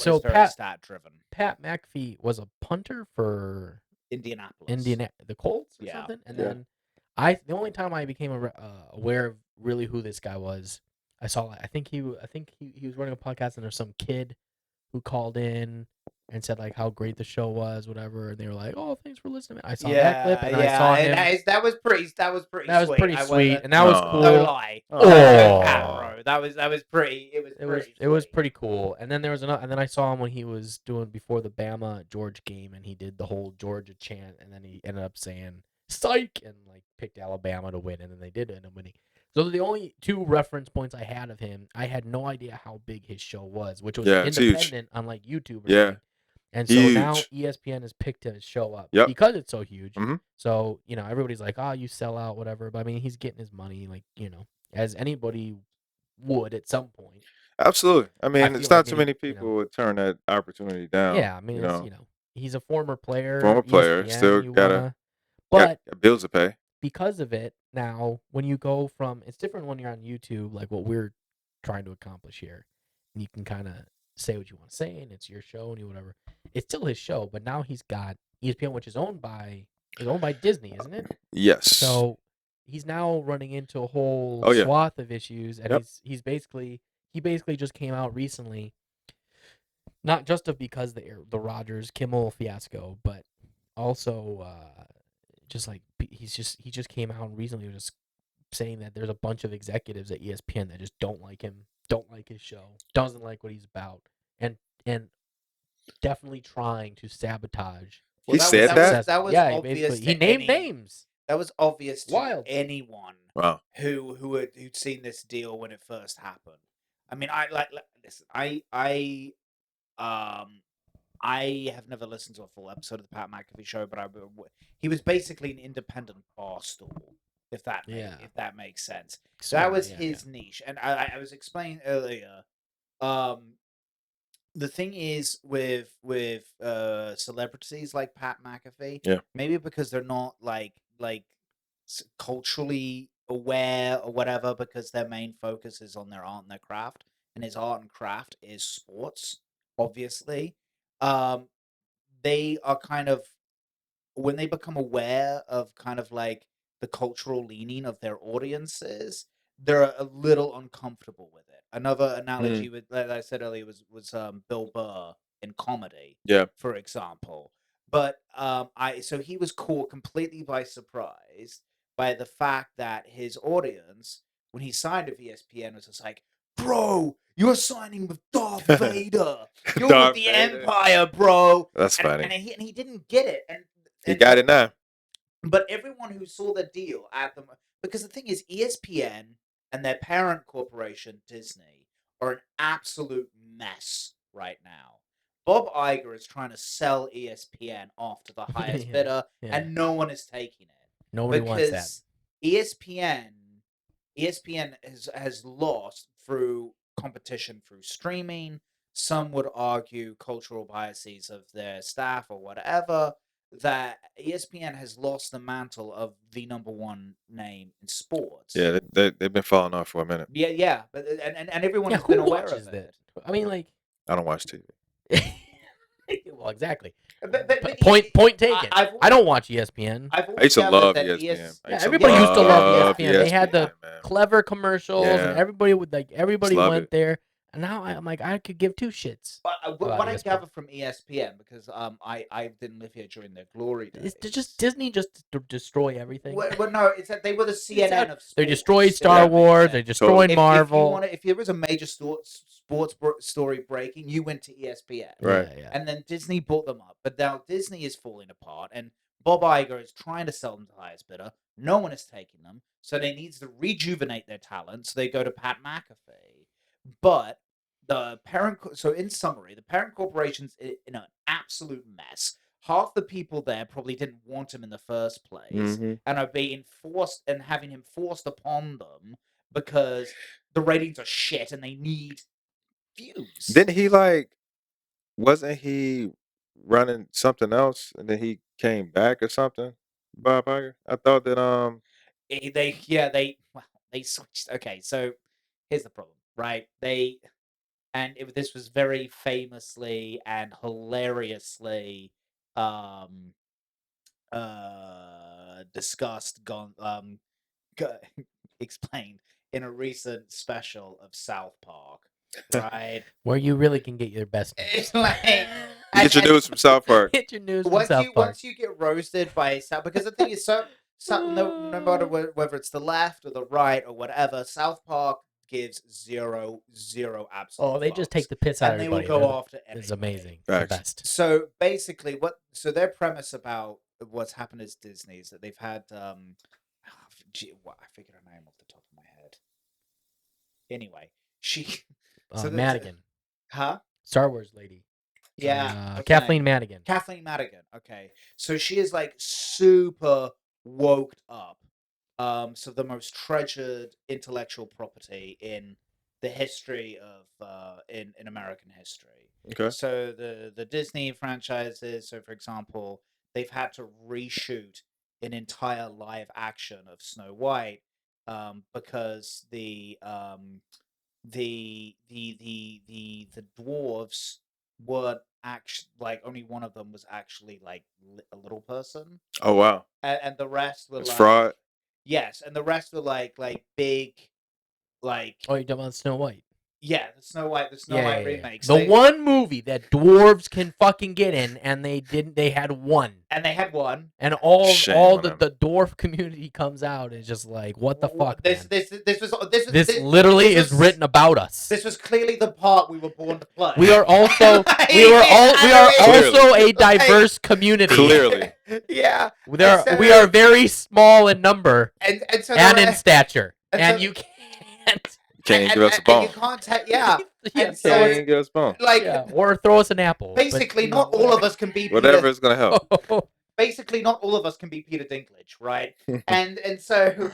So very Pat stat driven. Pat McAfee was a punter for Indianapolis. the Colts or Yeah. something, and Yeah. then the only time I became aware of really who this guy was, I saw I think he was running a podcast, and there's some kid who called in and said like how great the show was, whatever, and they were like, "Oh, thanks for listening." I saw that clip, and I saw him. That was pretty sweet. That was pretty sweet, and that was cool. No lie. Oh. No cap, bro. That was pretty. It was pretty cool. And then there was another, and then I saw him when he was doing before the Bama Georgia game, and he did the whole Georgia chant, and then he ended up saying "psych" and like picked Alabama to win, and then they did end up winning. So the only two reference points I had of him, I had no idea how big his show was, which was independent, unlike YouTube. And so now ESPN has picked his show up because it's so huge. Mm-hmm. So, everybody's like, "Oh, you sell out, whatever." But I mean, he's getting his money, like, as anybody would at some point. Absolutely. I mean, it's not too many people would turn that opportunity down. Yeah, I mean, he's a former player. ESPN, still gotta bills to pay. Because of it, now when you go from, it's different when you're on YouTube, like what we're trying to accomplish here, and you can kind of say what you want to say, and it's your show and you whatever. It's still his show, but now he's got ESPN, which is owned by Disney, isn't it? Yes. So he's now running into a whole swath of issues, and he basically just came out recently, not just because the Rogers Kimmel fiasco, but also just like he just came out recently just saying that there's a bunch of executives at ESPN that just don't like him, don't like his show, doesn't like what he's about, and definitely trying to sabotage. He said that? That was obvious. He named names. That was obvious to anyone wow. who'd seen this deal when it first happened. I mean, listen. I have never listened to a full episode of the Pat McAfee Show, but he was basically an independent bar stool, if that makes sense. So that was his niche, and I was explaining earlier. The thing is with celebrities like Pat McAfee, maybe because they're not like culturally aware or whatever, because their main focus is on their art and their craft, and his art and craft is sports, obviously. They are kind of, when they become aware of kind of like the cultural leaning of their audiences, they're a little uncomfortable with it. Another analogy with that I said earlier was Bill Burr in comedy, for example. But so he was caught completely by surprise by the fact that his audience, when he signed with ESPN, was just like, "Bro, you're signing with Darth Vader. You're with the Empire, bro." That's funny. And he didn't get it. And he got it now. But everyone who saw the deal because the thing is, ESPN and their parent corporation, Disney, are an absolute mess right now. Bob Iger is trying to sell ESPN off to the highest bidder, and no one is taking it. Nobody wants that. ESPN has lost through competition through streaming. Some would argue cultural biases of their staff or whatever, that ESPN has lost the mantle of the number one name in sports. Yeah, they've been falling off for a minute. Yeah, but and everyone has been aware of it. I mean, like, I don't watch TV. Well, exactly. But point taken. I don't watch ESPN. I used to love ESPN. Everybody used to love ESPN. They had the clever commercials, and everybody went there. And now I'm like, I could give two shits. But what I gather from ESPN, because I didn't live here during their glory days. Is Disney just destroy everything? Well, no, it's that they were the CNN of sports. They destroyed Star Wars. They destroyed Marvel. If there was a major sports story breaking, you went to ESPN. Right. Yeah. And then Disney bought them up. But now Disney is falling apart, and Bob Iger is trying to sell them to the highest bidder. No one is taking them. So they need to rejuvenate their talent. So they go to Pat McAfee. But so in summary, the parent corporation's in an absolute mess. Half the people there probably didn't want him in the first place, and are being forced and having him forced upon them because the ratings are shit and they need views. Didn't he wasn't he running something else and then he came back or something? Bob Iger? I thought that they switched. Okay, so here's the problem, right? and this was very famously and hilariously discussed, explained in a recent special of South Park, right? Where you really can get your best news. It's like, You get your news from South Park. Get your news from South Park. Once you get roasted by South, because the thing is, no matter whether it's the left or the right or whatever, South Park gives zero absolute. Oh, they just take the piss out of everybody. And they will go after anybody. It's amazing. Facts. The best. So basically, their premise about what's happened is Disney is that they've had I figured her name off the top of my head. Anyway, she Madigan. Huh? Star Wars lady. Yeah. Kathleen Madigan. Kathleen Madigan. Okay. So she is like super woked up. So the most treasured intellectual property in the history of in American history. Okay. So the Disney franchises, so for example, they've had to reshoot an entire live action of Snow White because the dwarves weren't actually, like, only one of them was actually like a little person. Oh wow. And the rest were It's like fraud. Yes, and the rest were like big, like Oh, you're talking about Snow White? Yeah, the Snow White remakes. The one movie that dwarves can fucking get in, and they didn't. They had one. And they had one. And all them. the dwarf community comes out and is just like, what the fuck, man? This literally is written about us. This was clearly the part we were born to play. We are also we are also a diverse community. Clearly. Yeah. We are very small in number and in stature. And you can't. Can't give us a bone. You can't yeah. Can't give us a bone. Like, or throw us an apple. Basically, not all of us can be whatever is gonna help. Basically, not all of us can be Peter Dinklage, right? and so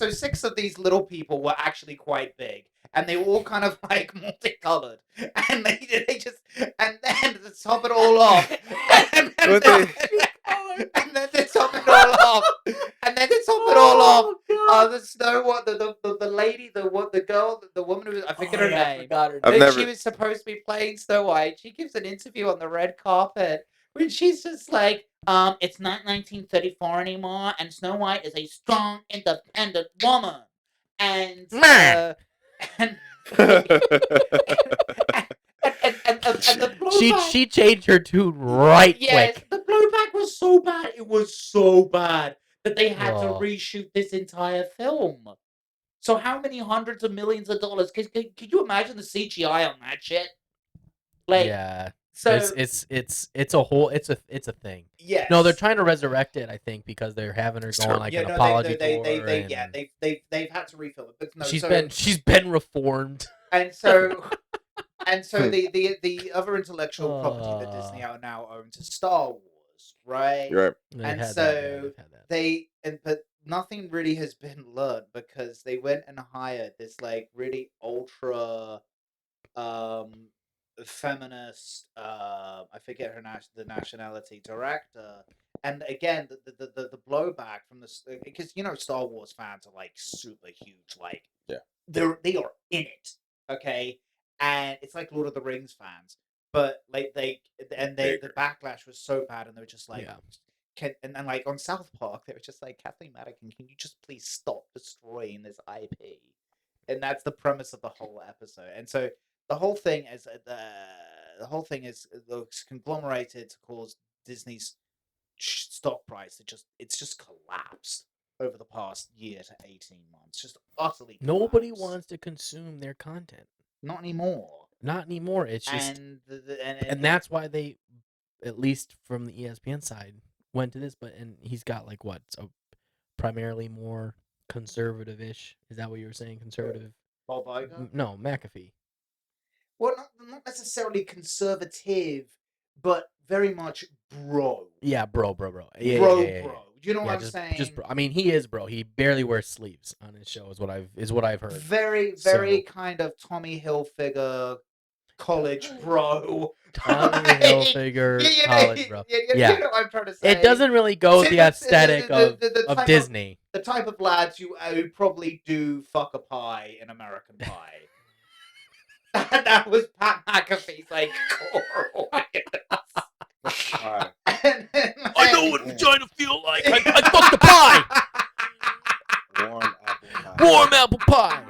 six of these little people were actually quite big, and they were all kind of like multicolored, and they just and then to top it all off, and then to top it all off, the Snow White, the lady, the girl, the woman who, I forget her name. She was supposed to be playing Snow White. She gives an interview on the red carpet when she's just like, it's not 1934 anymore, and Snow White is a strong, independent woman, and the blowback, she changed her tune quick. The blowback was so bad. It was so bad that they had to reshoot this entire film. So how many hundreds of millions of dollars? Could you imagine the CGI on that shit? Like, yeah. So it's a thing. Yes. No, they're trying to resurrect it, I think, because they're having her going like an apology tour. They've had to refilm it. But no, she's been reformed. And so the other intellectual property that Disney now owns is Star Wars, right? You're right. And so but nothing really has been learned because they went and hired this like really ultra feminist, I forget the nationality, director, and again the blowback from because Star Wars fans are like super huge, like they are in it, okay, and it's like Lord of the Rings fans, but like the backlash was so bad, and they were just like, and then like on South Park they were just like, Kathleen Madigan, can you just please stop destroying this IP? And that's the premise of the whole episode, and so. The whole thing is conglomerated to cause Disney's stock price. It's just collapsed over the past year to 18 months. Just utterly collapsed. Nobody wants to consume their content. Not anymore. It's just and that's why they, at least from the ESPN side, went to this. And he's got like what? So primarily more conservative-ish. Is that what you were saying? Conservative? Bob Iger? No, McAfee. Well, not necessarily conservative, but very much bro. Yeah, bro. Yeah, bro. You know what I'm saying? Just bro. I mean, he is bro. He barely wears sleeves on his show, is what I've heard. Very kind of Tommy Hilfiger, college bro. Tommy Hilfiger, college bro. You know what I'm trying to say. It doesn't really go with the aesthetic of Disney. the type of lads who probably do fuck a pie in American Pie. That was Pat McAfee's like core audience. Pie. I know what vagina feel like. I fucked a pie. Warm apple pie. Warm apple pie.